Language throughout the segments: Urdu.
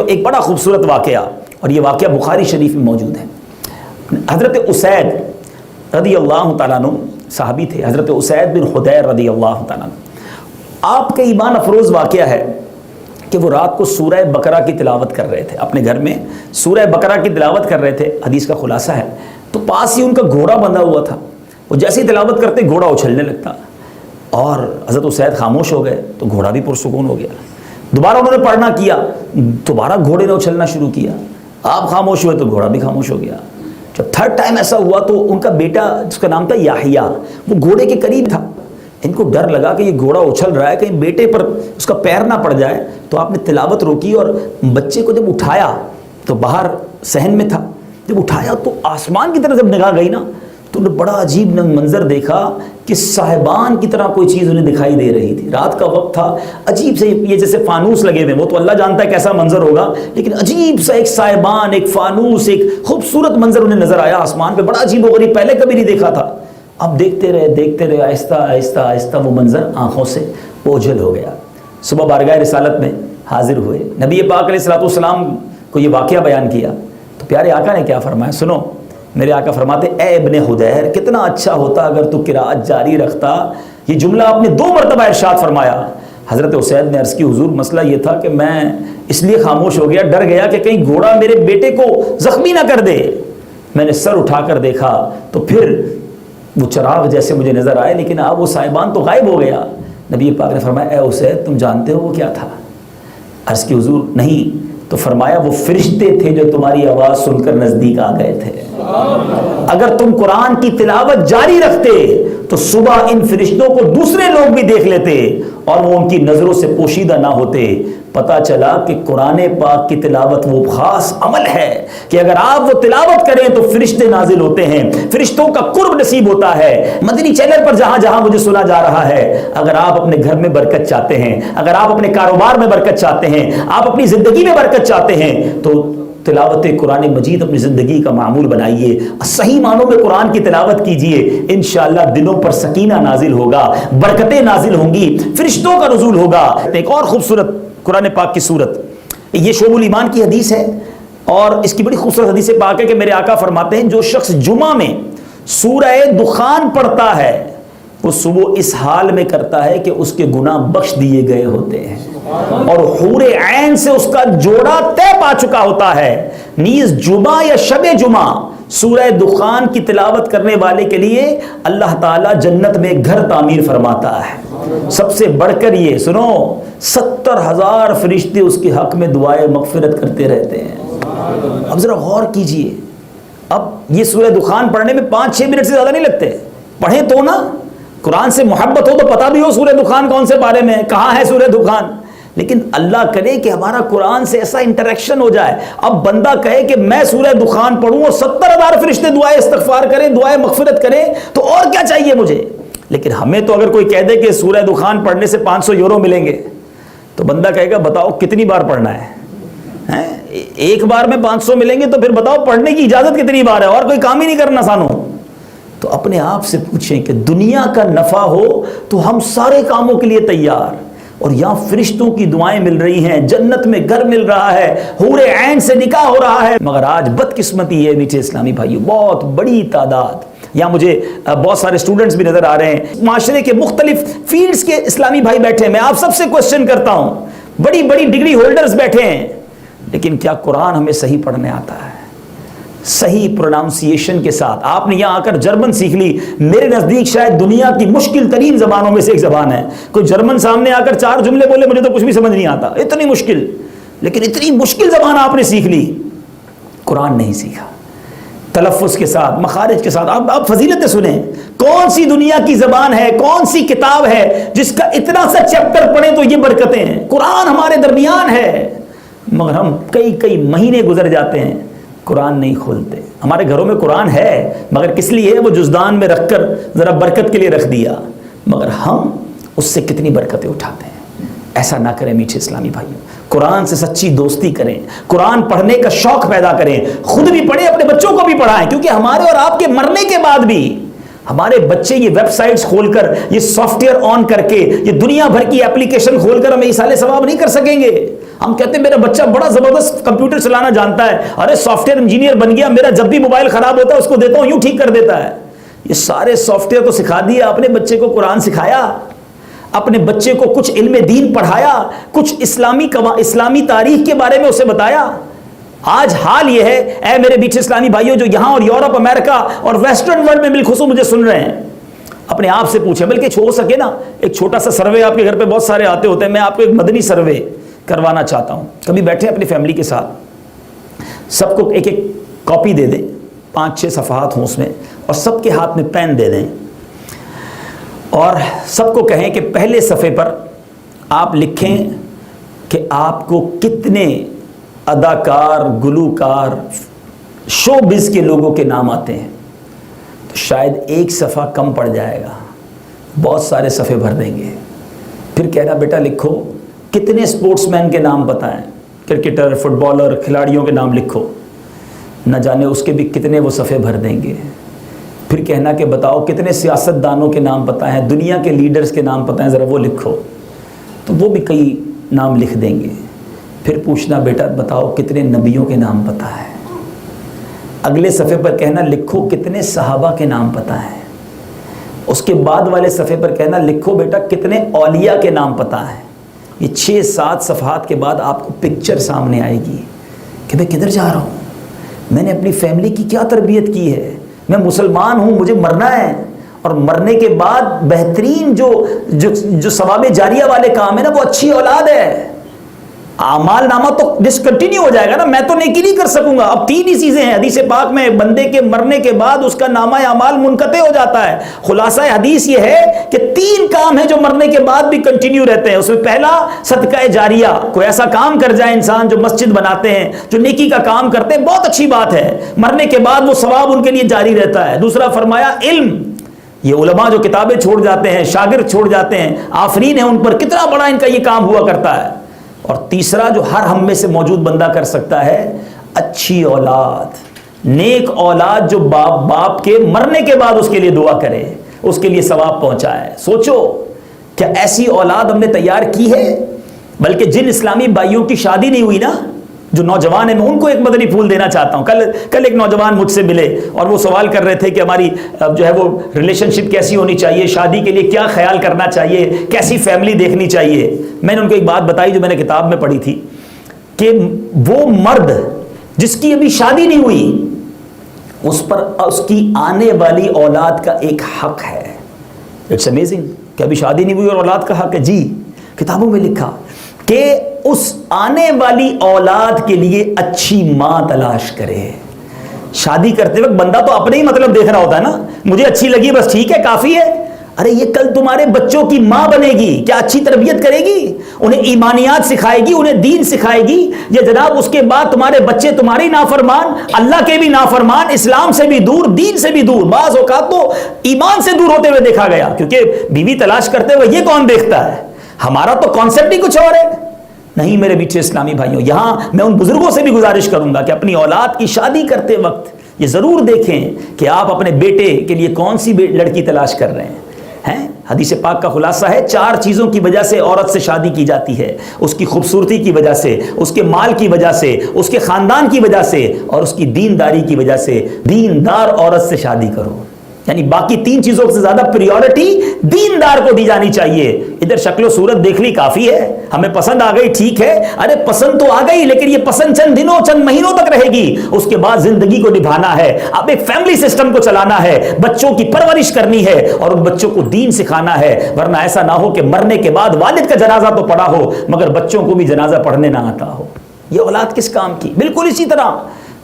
ایک بڑا خوبصورت واقعہ، اور یہ واقعہ بخاری شریف میں موجود ہے۔ حضرت اسید رضی اللہ تعالیٰ عنہ صحابی تھے، حضرت اسید بن حدیر رضی اللہ تعالیٰ عنہ۔ آپ کا ایمان افروز واقعہ ہے کہ وہ رات کو سورہ بقرہ کی تلاوت کر رہے تھے، اپنے گھر میں سورہ بقرہ کی تلاوت کر رہے تھے، حدیث کا خلاصہ ہے۔ تو پاس ہی ان کا گھوڑا بندھا ہوا تھا، وہ جیسے ہی تلاوت کرتے گھوڑا اچھلنے لگتا، اور حضرت اسید خاموش ہو گئے تو گھوڑا بھی پرسکون ہو گیا۔ دوبارہ انہوں نے پڑھنا کیا، دوبارہ گھوڑے نے اچھلنا شروع کیا، آپ خاموش ہوئے تو گھوڑا بھی خاموش ہو گیا۔ جب تھرڈ ٹائم ایسا ہوا تو ان کا بیٹا جس کا نام تھا یحییٰ، وہ گھوڑے کے قریب تھا۔ ان کو ڈر لگا کہ یہ گھوڑا اچھل رہا ہے، کہیں بیٹے پر اس کا پیر نہ پڑ جائے، تو آپ نے تلاوت روکی اور بچے کو جب اٹھایا تو باہر صحن میں تھا، جب اٹھایا تو آسمان کی طرف جب نگاہ گئی نا تو انہیں بڑا عجیب منظر دیکھا کہ صاحبان کی طرح کوئی چیز انہیں دکھائی دے رہی تھی۔ رات کا وقت تھا، عجیب سے یہ جیسے فانوس لگے ہوئے، وہ تو اللہ جانتا ہے کیسا منظر ہوگا، لیکن عجیب سا ایک صاحبان، ایک فانوس، ایک خوبصورت منظر انہیں نظر آیا آسمان پہ، بڑا عجیب و غریب، پہلے کبھی نہیں دیکھا تھا۔ اب دیکھتے رہے، آہستہ آہستہ آہستہ وہ منظر آنکھوں سے اوجھل ہو گیا۔ صبح بارگاہ رسالت میں حاضر ہوئے، نبی پاک علیہ الصلوۃ والسلام کو یہ واقعہ بیان کیا تو پیارے آقا نے کیا فرمایا، سنو۔ میرے آقا فرماتے، اے ابن حدیر، کتنا اچھا ہوتا اگر تو قرأت جاری رکھتا۔ یہ جملہ آپ نے 2 مرتبہ ارشاد فرمایا۔ حضرت اسید نے عرض کی، حضور مسئلہ یہ تھا کہ میں اس لیے خاموش ہو گیا، ڈر گیا کہ کہیں گھوڑا میرے بیٹے کو زخمی نہ کر دے۔ میں نے سر اٹھا کر دیکھا تو پھر وہ چراغ جیسے مجھے نظر آئے، لیکن اب وہ صاحبان تو غائب ہو گیا۔ نبی پاک نے فرمایا، اے اسید تم جانتے ہو وہ کیا تھا؟ عرض کی، حضور نہیں۔ تو فرمایا، وہ فرشتے تھے جو تمہاری آواز سن کر نزدیک آ گئے تھے۔ اگر تم قرآن کی تلاوت جاری رکھتے تو صبح ان فرشتوں کو دوسرے لوگ بھی دیکھ لیتے اور وہ ان کی نظروں سے پوشیدہ نہ ہوتے۔ پتہ چلا کہ قرآن پاک کی تلاوت وہ خاص عمل ہے کہ اگر آپ وہ تلاوت کریں تو فرشتے نازل ہوتے ہیں، فرشتوں کا قرب نصیب ہوتا ہے۔ مدنی چینل پر جہاں جہاں مجھے سنا جا رہا ہے، اگر آپ اپنے گھر میں برکت چاہتے ہیں، اگر آپ اپنے کاروبار میں برکت چاہتے ہیں، آپ اپنی زندگی میں برکت چاہتے ہیں، تو تلاوت قرآن مجید اپنی زندگی کا معمول بنائیے، صحیح معنوں میں قرآن کی تلاوت کیجئے، انشاءاللہ دلوں پر سکینہ نازل ہوگا، برکتیں نازل ہوں گی، فرشتوں کا نزول ہوگا۔ ایک اور خوبصورت قرآن پاک کی صورت، یہ شعب الایمان کی حدیث ہے، اور اس کی بڑی خوبصورت حدیث پاک ہے کہ میرے آقا فرماتے ہیں، جو شخص جمعہ میں سورہ دخان پڑھتا ہے وہ صبح اس حال میں کرتا ہے کہ اس کے گناہ بخش دیے گئے ہوتے ہیں اور حور عین سے اس کا جوڑا طے پا چکا ہوتا ہے۔ نیز جمعہ یا شب جمعہ سورہ دخان کی تلاوت کرنے والے کے لیے اللہ تعالیٰ جنت میں گھر تعمیر فرماتا ہے۔ سب سے بڑھ کر یہ سنو، 70,000 فرشتے اس کے حق میں دعائے مغفرت کرتے رہتے ہیں۔ اب ذرا غور کیجئے، اب یہ سورہ دخان پڑھنے میں 5-6 منٹ سے زیادہ نہیں لگتے، پڑھیں تو نا، قرآن سے محبت ہو تو پتہ بھی ہو سورہ دخان کون سے بارے میں، کہاں ہے سورہ دخان، لیکن اللہ کرے کہ ہمارا قرآن سے ایسا انٹریکشن ہو جائے۔ اب بندہ کہے کہ میں سورہ دخان پڑھوں اور 70,000 فرشتے دعائے استغفار کریں، دعائے مغفرت کریں، تو اور کیا چاہیے مجھے؟ لیکن ہمیں تو اگر کوئی کہہ دے کہ سورہ دخان پڑھنے سے 500 یورو ملیں گے تو بندہ کہے گا بتاؤ کتنی بار پڑھنا ہے؟ ایک بار میں 500 ملیں گے تو پھر بتاؤ پڑھنے کی اجازت کتنی بار ہے، اور کوئی کام ہی نہیں کرنا سانو۔ تو اپنے آپ سے پوچھیں کہ دنیا کا نفع ہو تو ہم سارے کاموں کے لیے تیار، اور یہاں فرشتوں کی دعائیں مل رہی ہیں، جنت میں گھر مل رہا ہے، حور عین سے نکاح ہو رہا ہے، مگر آج بدقسمتی ہے میٹھے اسلامی بھائیو، بہت بڑی تعداد، یہاں مجھے بہت سارے اسٹوڈنٹس بھی نظر آ رہے ہیں، معاشرے کے مختلف فیلڈز کے اسلامی بھائی بیٹھے ہیں، میں آپ سب سے کوشچن کرتا ہوں، بڑی بڑی ڈگری ہولڈرز بیٹھے ہیں، لیکن کیا قرآن ہمیں صحیح پڑھنے آتا ہے؟ صحیح پروناؤنسیشن کے ساتھ؟ آپ نے یہاں آ کر جرمن سیکھ لی، میرے نزدیک شاید دنیا کی مشکل ترین زبانوں میں سے ایک زبان ہے۔ کوئی جرمن سامنے آ کر 4 جملے بولے مجھے تو کچھ بھی سمجھ نہیں آتا، اتنی مشکل، لیکن اتنی مشکل زبان آپ نے سیکھ لی، قرآن نہیں سیکھا تلفظ کے ساتھ، مخارج کے ساتھ۔ آپ فضیلتیں سنیں، کون سی دنیا کی زبان ہے، کون سی کتاب ہے جس کا اتنا سا چیپٹر پڑھیں تو یہ برکتیں ہیں؟ قرآن ہمارے درمیان ہے، مگر ہم کئی مہینے گزر جاتے ہیں قرآن نہیں کھولتے۔ ہمارے گھروں میں قرآن ہے مگر کس لیے؟ وہ جزدان میں رکھ کر ذرا برکت کے لیے رکھ دیا، مگر ہم اس سے کتنی برکتیں اٹھاتے ہیں۔ ایسا نہ کریں میٹھے اسلامی بھائیوں، قرآن سے سچی دوستی کریں، قرآن پڑھنے کا شوق پیدا کریں، خود بھی پڑھیں، اپنے بچوں کو بھی پڑھائیں، کیونکہ ہمارے اور آپ کے مرنے کے بعد بھی ہمارے بچے یہ ویب سائٹس کھول کر، یہ سافٹ ویئر آن کر کے، یہ دنیا بھر کی اپلیکیشن کھول کر ہمیں ایصال ثواب نہیں کر سکیں گے۔ ہم کہتے ہیں میرا بچہ بڑا زبردست کمپیوٹر چلانا جانتا ہے، ارے سافٹ ویئر انجینئر بن گیا، میرا جب بھی موبائل خراب ہوتا ہے اس کو دیتا ہوں یوں ٹھیک کر دیتا ہے۔ یہ سارے سافٹ ویئر تو سکھا دیا، اپنے بچے کو قرآن سکھایا، اپنے بچے کو کچھ علم دین پڑھایا، کچھ اسلامی تاریخ کے بارے میں اسے بتایا؟ آج حال یہ ہے، اے میرے بیٹھے اسلامی بھائیوں جو یہاں اور یورپ، امریکہ اور ویسٹرن ورلڈ میں بالخصوص مجھے سن رہے ہیں، اپنے آپ سے پوچھیں، بلکہ ہو سکے نا ایک چھوٹا سا سروے، آپ کے گھر پہ بہت سارے آتے ہوتے ہیں، میں آپ کو ایک مدنی سروے کروانا چاہتا ہوں۔ کبھی بیٹھے اپنی فیملی کے ساتھ، سب کو ایک ایک کاپی دے دیں، 5-6 صفحات ہوں اس میں، اور سب کے ہاتھ میں پین دے دیں، اور سب کو کہیں کہ پہلے صفحے پر آپ لکھیں کہ آپ کو کتنے اداکار، گلوکار، شو بز کے لوگوں کے نام آتے ہیں۔ تو شاید ایک صفحہ کم پڑ جائے گا، بہت سارے صفحے بھر دیں گے۔ پھر کہنا بیٹا لکھو کتنے سپورٹس مین کے نام بتائیں، کرکٹر، فٹ بالر، کھلاڑیوں کے نام لکھو، نہ جانے اس کے بھی کتنے وہ صفحے بھر دیں گے۔ پھر کہنا کہ بتاؤ کتنے سیاست دانوں کے نام پتہ ہیں، دنیا کے لیڈرز کے نام پتہ ہیں، ذرا وہ لکھو، تو وہ بھی کئی نام لکھ دیں گے۔ پھر پوچھنا بیٹا بتاؤ کتنے نبیوں کے نام پتہ ہے۔ اگلے صفحے پر کہنا لکھو کتنے صحابہ کے نام پتہ ہے۔ اس کے بعد والے صفحے پر کہنا لکھو بیٹا کتنے اولیاء کے نام پتہ ہے۔ یہ 6-7 صفحات کے بعد آپ کو پکچر سامنے آئے گی کہ میں کدھر جا رہا ہوں، میں نے اپنی فیملی کی کیا تربیت کی ہے، میں مسلمان ہوں، مجھے مرنا ہے، اور مرنے کے بعد بہترین جو ثواب جاریہ والے کام ہے نا وہ اچھی اولاد ہے۔ اعمال نامہ تو ڈسکنٹینیو ہو جائے گا نا، میں تو نیکی نہیں کر سکوں گا۔ اب 3 ہی چیزیں ہیں حدیث پاک میں، بندے کے مرنے کے بعد اس کا نامہ اعمال منقطع ہو جاتا ہے۔ خلاصہ حدیث یہ ہے کہ 3 کام ہیں جو مرنے کے بعد بھی کنٹینیو رہتے ہیں۔ اس میں پہلا صدقہ جاریہ، کوئی ایسا کام کر جائے انسان، جو مسجد بناتے ہیں، جو نیکی کا کام کرتے ہیں، بہت اچھی بات ہے، مرنے کے بعد وہ ثواب ان کے لیے جاری رہتا ہے۔ دوسرا فرمایا علم، یہ علماء جو کتابیں چھوڑ جاتے ہیں، شاگرد چھوڑ جاتے ہیں، آفرین ہیں ان پر، کتنا بڑا ان کا یہ کام ہوا کرتا ہے۔ اور تیسرا جو ہر ہم میں سے موجود بندہ کر سکتا ہے، اچھی اولاد، نیک اولاد جو باپ کے مرنے کے بعد اس کے لیے دعا کرے، اس کے لیے ثواب پہنچائے۔ سوچو کیا ایسی اولاد ہم نے تیار کی ہے؟ بلکہ جن اسلامی بھائیوں کی شادی نہیں ہوئی نا، جو نوجوان ہیں، میں ان کو ایک مدنی پھول دینا چاہتا ہوں۔ کل ایک نوجوان مجھ سے ملے اور وہ سوال کر رہے تھے کہ ہماری جو ہے وہ ریلیشن شپ کیسی ہونی چاہیے، شادی کے لیے کیا خیال کرنا چاہیے، کیسی فیملی دیکھنی چاہیے۔ میں نے ان کو ایک بات بتائی جو میں نے کتاب میں پڑھی تھی، کہ وہ مرد جس کی ابھی شادی نہیں ہوئی، اس پر اس کی آنے والی اولاد کا ایک حق ہے۔ اٹس امیزنگ کہ ابھی شادی نہیں ہوئی اور اولاد کا حق ہے۔ جی کتابوں میں لکھا کہ اس آنے والی اولاد کے لیے اچھی ماں تلاش کرے۔ شادی کرتے وقت بندہ تو اپنے ہی مطلب دیکھ رہا ہوتا ہے نا، مجھے اچھی لگی بس ٹھیک ہے، کافی ہے۔ ارے یہ کل تمہارے بچوں کی ماں بنے گی، کیا اچھی تربیت کرے گی، انہیں ایمانیات سکھائے گی، انہیں دین سکھائے گی، یا جناب اس کے بعد تمہارے بچے تمہاری نافرمان، اللہ کے بھی نافرمان، اسلام سے بھی دور، دین سے بھی دور، بعض اوقات تو ایمان سے دور ہوتے ہوئے دیکھا گیا، کیونکہ بیوی تلاش کرتے ہوئے یہ کون دیکھتا ہے؟ ہمارا تو کانسیپٹ ہی کچھ اور ہے۔ نہیں میرے بیٹھے اسلامی بھائیوں، یہاں میں ان بزرگوں سے بھی گزارش کروں گا کہ اپنی اولاد کی شادی کرتے وقت یہ ضرور دیکھیں کہ آپ اپنے بیٹے کے لیے کون سی لڑکی تلاش کر رہے ہیں۔ حدیث پاک کا خلاصہ ہے 4 چیزوں کی وجہ سے عورت سے شادی کی جاتی ہے، اس کی خوبصورتی کی وجہ سے، اس کے مال کی وجہ سے، اس کے خاندان کی وجہ سے، اور اس کی دینداری کی وجہ سے۔ دیندار عورت سے شادی کرو، یعنی باقی 3 چیزوں سے زیادہ پریورٹی دیندار کو دی جانی چاہیے۔ ادھر شکل و صورت دیکھ لی کافی ہے، ہمیں پسند آ گئی ٹھیک ہے، ارے پسند تو آ گئی لیکن یہ پسند چند دنوں چند مہینوں تک رہے گی، اس کے بعد زندگی کو نبھانا ہے، اب ایک فیملی سسٹم کو چلانا ہے، بچوں کی پرورش کرنی ہے اور ان بچوں کو دین سکھانا ہے، ورنہ ایسا نہ ہو کہ مرنے کے بعد والد کا جنازہ تو پڑھا ہو مگر بچوں کو بھی جنازہ پڑھنے نہ آتا ہو۔ یہ اولاد کس کام کی؟ بالکل اسی طرح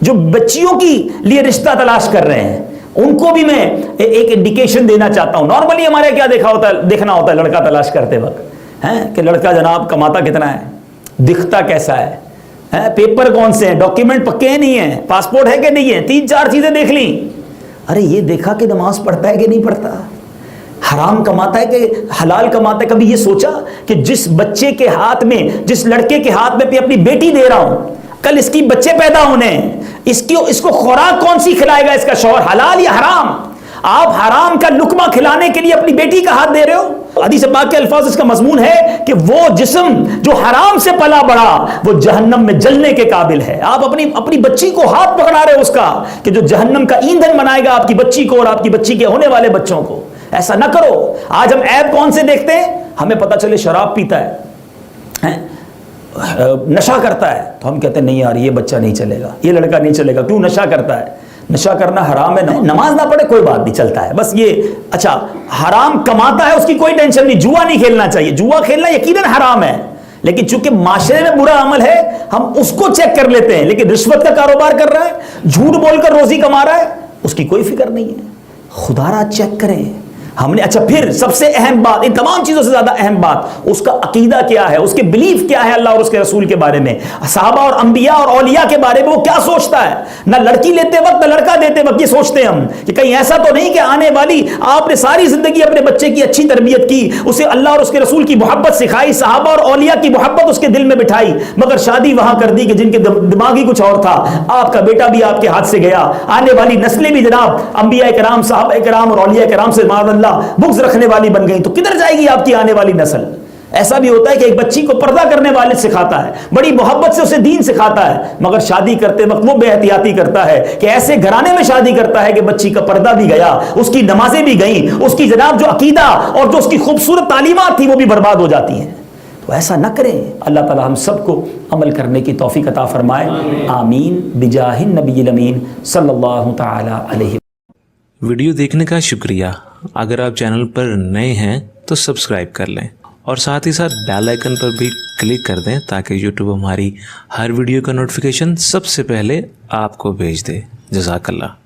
جو بچیوں کی لیے رشتہ تلاش کر رہے ہیں ان کو بھی میں ایک انڈیکیشن دینا چاہتا ہوں۔ نارملی ہمارے کیا دیکھنا ہوتا ہے لڑکا تلاش کرتے وقت کہ لڑکا جناب کماتا کتنا ہے، دکھتا کیسا ہے، پیپر کون سے ہیں، ڈاکیومنٹ پکے ہیں نہیں ہیں، پاسپورٹ ہے کہ نہیں ہے، 3-4 چیزیں دیکھ لیں۔ ارے یہ دیکھا کہ نماز پڑھتا ہے کہ نہیں پڑھتا، حرام کماتا ہے کہ حلال کماتا ہے؟ کبھی یہ سوچا کہ جس بچے کے ہاتھ میں، جس لڑکے کے ہاتھ میں اپنی بیٹی دے رہا ہوں، کل اس کی بچے پیدا ہونے ہیں، اس کو خوراک کون سی کھلائے گا اس کا شوہر، حلال یا حرام؟ آپ حرام کا لقمہ کھلانے کے لیے اپنی بیٹی کا ہاتھ دے رہے ہو، حدیث پاک کے الفاظ اس کا مضمون ہے کہ وہ جسم جو حرام سے پلا بڑا وہ جہنم میں جلنے کے قابل ہے. آپ اپنی بچی کو ہاتھ پکڑا رہے اس کا کہ جو جہنم کا ایندھن بنائے گا آپ کی بچی کو اور آپ کی بچی کے ہونے والے بچوں کو. ایسا نہ کرو. آج ہم عیب کون سے دیکھتے ہیں؟ ہمیں پتہ چلے شراب پیتا ہے، نشہ کرتا ہے، تو ہم کہتے ہیں نہیں یار یہ بچہ نہیں چلے گا، یہ لڑکا نہیں چلے گا. کیوں؟ نشہ کرتا ہے. نشہ کرنا حرام ہے، نماز نہ پڑھے کوئی بات نہیں، چلتا ہے. بس یہ اچھا حرام کماتا ہے اس کی کوئی ٹینشن نہیں. جوا نہیں کھیلنا چاہیے، جوا کھیلنا یقیناً حرام ہے، لیکن چونکہ معاشرے میں برا عمل ہے ہم اس کو چیک کر لیتے ہیں. لیکن رشوت کا کاروبار کر رہا ہے، جھوٹ بول کر روزی کما رہا ہے، اس کی کوئی فکر نہیں ہے. خدا را چیک کریں ہم نے. اچھا پھر سب سے اہم بات، ان تمام چیزوں سے زیادہ اہم بات، اس کا عقیدہ کیا ہے، اس کے بلیف کیا ہے اللہ اور اس کے رسول کے بارے میں، صحابہ اور انبیاء اور اولیاء کے بارے میں وہ کیا سوچتا ہے. نہ لڑکی لیتے وقت نہ لڑکا دیتے وقت یہ سوچتے ہیں ہم کہ کہیں ایسا تو نہیں کہ آنے والی آپ نے ساری زندگی اپنے بچے کی اچھی تربیت کی، اسے اللہ اور اس کے رسول کی محبت سکھائی، صحابہ اور اولیاء کی محبت اس کے دل میں بٹھائی، مگر شادی وہاں کر دی کہ جن کے دماغ ہی کچھ اور تھا. آپ کا بیٹا بھی آپ کے ہاتھ سے گیا، آنے والی نسلیں بھی جناب انبیاء کرام، صحابہ کرام اور اولیاء کرام سے معاذ اللہ بغض رکھنے والی بن گئی. تو کدھر جائے گی آپ کی آنے والی نسل؟ ایسا بھی ہوتا ہے کہ ایک بچی کو پردہ کرنے والے سکھاتا ہے، بڑی محبت سے اسے دین سکھاتا ہے، مگر شادی کرتے وقت وہ بے احتیاطی کرتا ہے کہ ایسے گھرانے میں شادی کرتا ہے کہ بچی کا پردہ بھی گیا، اس کی نمازیں بھی گئیں، اس کی جناب جو عقیدہ اور جو اس کی خوبصورت تعلیمات تھی وہ بھی برباد ہو جاتی ہیں. تو ایسا نہ کریں. اللہ تعالی ہم سب کو عمل کرنے کی توفیق عطا فرمائے. آمین بجاہ النبی الامین صلی اللہ تعالی علیہ. ویڈیو دیکھنے کا شکریہ. اگر آپ چینل پر نئے ہیں تو سبسکرائب کر لیں اور ساتھ ہی ساتھ بیل آئیکن پر بھی کلک کر دیں تاکہ یوٹیوب ہماری ہر ویڈیو کا نوٹیفیکیشن سب سے پہلے آپ کو بھیج دے. جزاک اللہ.